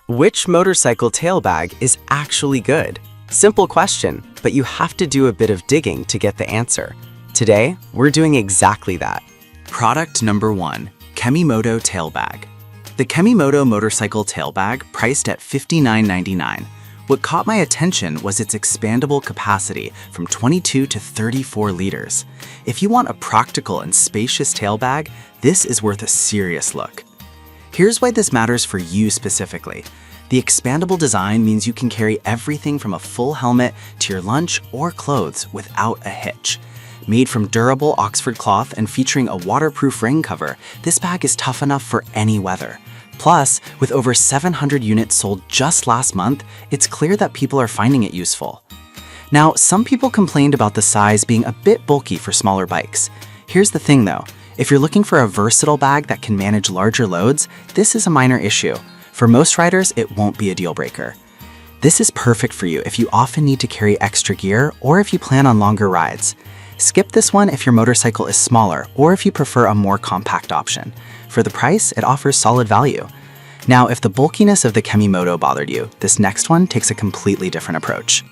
Which motorcycle tail bag is actually good? Simple question, but you have to do a bit of digging to get the answer. Today, we're doing exactly that. Product number 1, Kemimoto tail bag. The Kemimoto motorcycle tail bag priced at $59.99. What caught my attention was its expandable capacity from 22 to 34 liters. If you want a practical and spacious tail bag, this is worth a serious look. Here's why this matters for you specifically. The expandable design means you can carry everything from a full helmet to your lunch or clothes without a hitch. Made from durable Oxford cloth and featuring a waterproof rain cover, this bag is tough enough for any weather. Plus, with over 700 units sold just last month, it's clear that people are finding it useful. Now, some people complained about the size being a bit bulky for smaller bikes. Here's the thing though, if you're looking for a versatile bag that can manage larger loads, this is a minor issue. For most riders, it won't be a deal breaker. This is perfect for you if you often need to carry extra gear or if you plan on longer rides. Skip this one if your motorcycle is smaller or if you prefer a more compact option. For the price, it offers solid value. Now, if the bulkiness of the Kemimoto bothered you, this next one takes a completely different approach.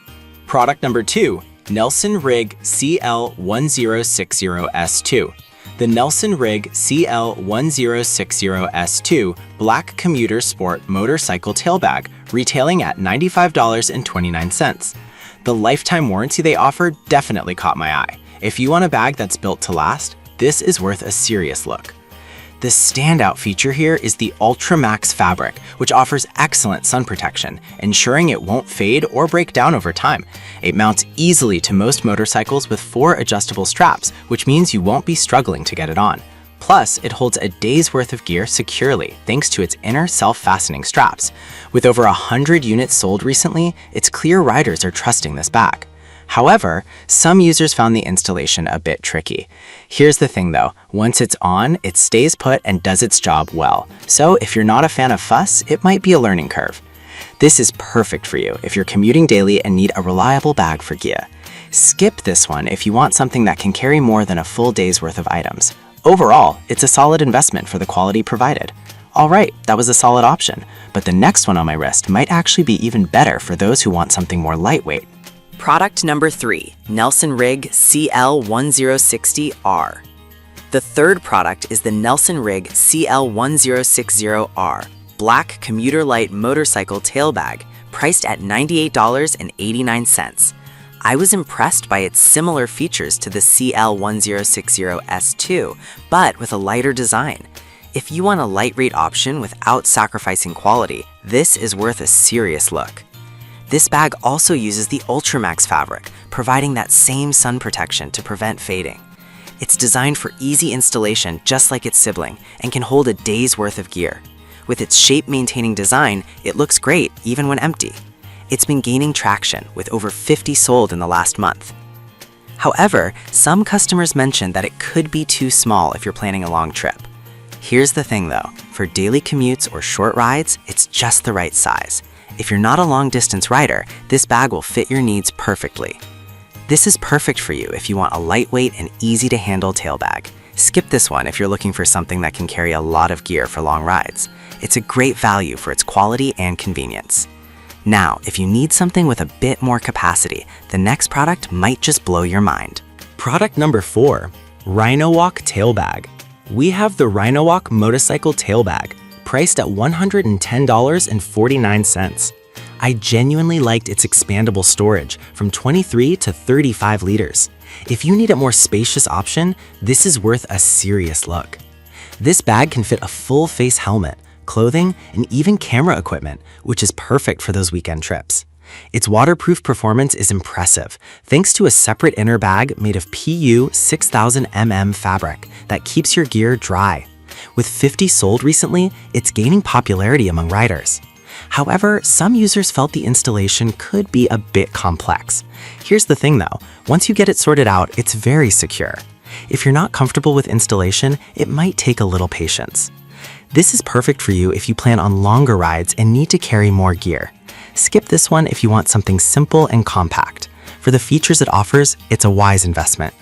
Product number 2, Nelson Rig CL1060S2. The Nelson Rig CL1060S2 Black Commuter Sport Motorcycle Tail Bag, retailing at $95.29. The lifetime warranty they offer definitely caught my eye. If you want a bag that's built to last, this is worth a serious look. The standout feature here is the Ultra Max fabric, which offers excellent sun protection, ensuring it won't fade or break down over time. It mounts easily to most motorcycles with 4 adjustable straps, which means you won't be struggling to get it on. Plus, it holds a day's worth of gear securely thanks to its inner self-fastening straps. With over 100 units sold recently, it's clear riders are trusting this bag. However, some users found the installation a bit tricky. Here's the thing though, once it's on, it stays put and does its job well. So if you're not a fan of fuss, it might be a learning curve. This is perfect for you if you're commuting daily and need a reliable bag for gear. Skip this one if you want something that can carry more than a full day's worth of items. Overall, it's a solid investment for the quality provided. Alright, that was a solid option, but the next one on my list might actually be even better for those who want something more lightweight. Product number 3, Nelson Rig CL1060R. The third product is the Nelson Rig CL1060R Black Commuter Light Motorcycle Tail Bag, priced at $98.89. I was impressed by its similar features to the CL1060S2, but with a lighter design. If you want a lightweight option without sacrificing quality, this is worth a serious look. This bag also uses the Ultra Max fabric, providing that same sun protection to prevent fading. It's designed for easy installation just like its sibling and can hold a day's worth of gear. With its shape-maintaining design, it looks great even when empty. It's been gaining traction with over 50 sold in the last month. However, some customers mentioned that it could be too small if you're planning a long trip. Here's the thing though, for daily commutes or short rides, it's just the right size. If you're not a long-distance rider, this bag will fit your needs perfectly. This is perfect for you if you want a lightweight and easy-to-handle tail bag. Skip this one if you're looking for something that can carry a lot of gear for long rides. It's a great value for its quality and convenience. Now, if you need something with a bit more capacity, the next product might just blow your mind. Product number 4, Rhino Walk Tail Bag. We have the Rhino Walk Motorcycle Tail Bag, priced at $110.49. I genuinely liked its expandable storage from 23 to 35 liters. If you need a more spacious option, this is worth a serious look. This bag can fit a full face helmet, clothing, and even camera equipment, which is perfect for those weekend trips. Its waterproof performance is impressive, thanks to a separate inner bag made of PU 6000mm fabric that keeps your gear dry. With 50 sold recently, it's gaining popularity among riders. However, some users felt the installation could be a bit complex. Here's the thing though, once you get it sorted out, it's very secure. If you're not comfortable with installation, it might take a little patience. This is perfect for you if you plan on longer rides and need to carry more gear. Skip this one if you want something simple and compact. For the features it offers, it's a wise investment.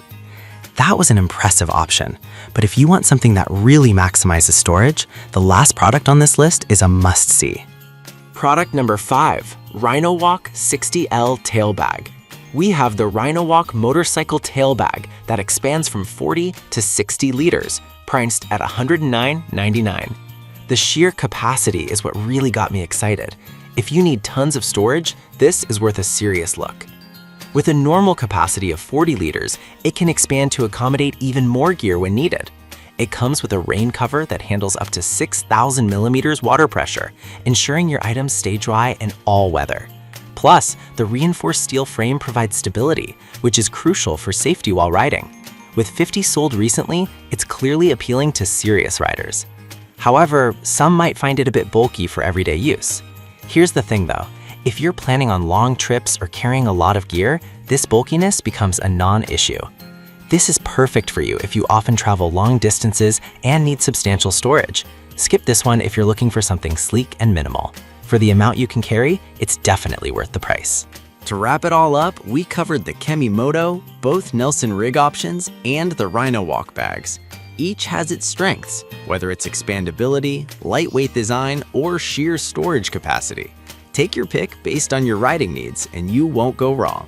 That was an impressive option, but if you want something that really maximizes storage, the last product on this list is a must-see. Product number 5, RhinoWalk 60L Tail Bag. We have the RhinoWalk motorcycle tail bag that expands from 40 to 60 liters, priced at $109.99. The sheer capacity is what really got me excited. If you need tons of storage, this is worth a serious look. With a normal capacity of 40 liters, it can expand to accommodate even more gear when needed. It comes with a rain cover that handles up to 6,000 millimeters water pressure, ensuring your items stay dry in all weather. Plus, the reinforced steel frame provides stability, which is crucial for safety while riding. With 50 sold recently, it's clearly appealing to serious riders. However, some might find it a bit bulky for everyday use. Here's the thing though, if you're planning on long trips or carrying a lot of gear, this bulkiness becomes a non-issue. This is perfect for you if you often travel long distances and need substantial storage. Skip this one if you're looking for something sleek and minimal. For the amount you can carry, it's definitely worth the price. To wrap it all up, we covered the Kemimoto, both Nelson rig options, and the RhinoWalk bags. Each has its strengths, whether it's expandability, lightweight design, or sheer storage capacity. Take your pick based on your riding needs, and you won't go wrong.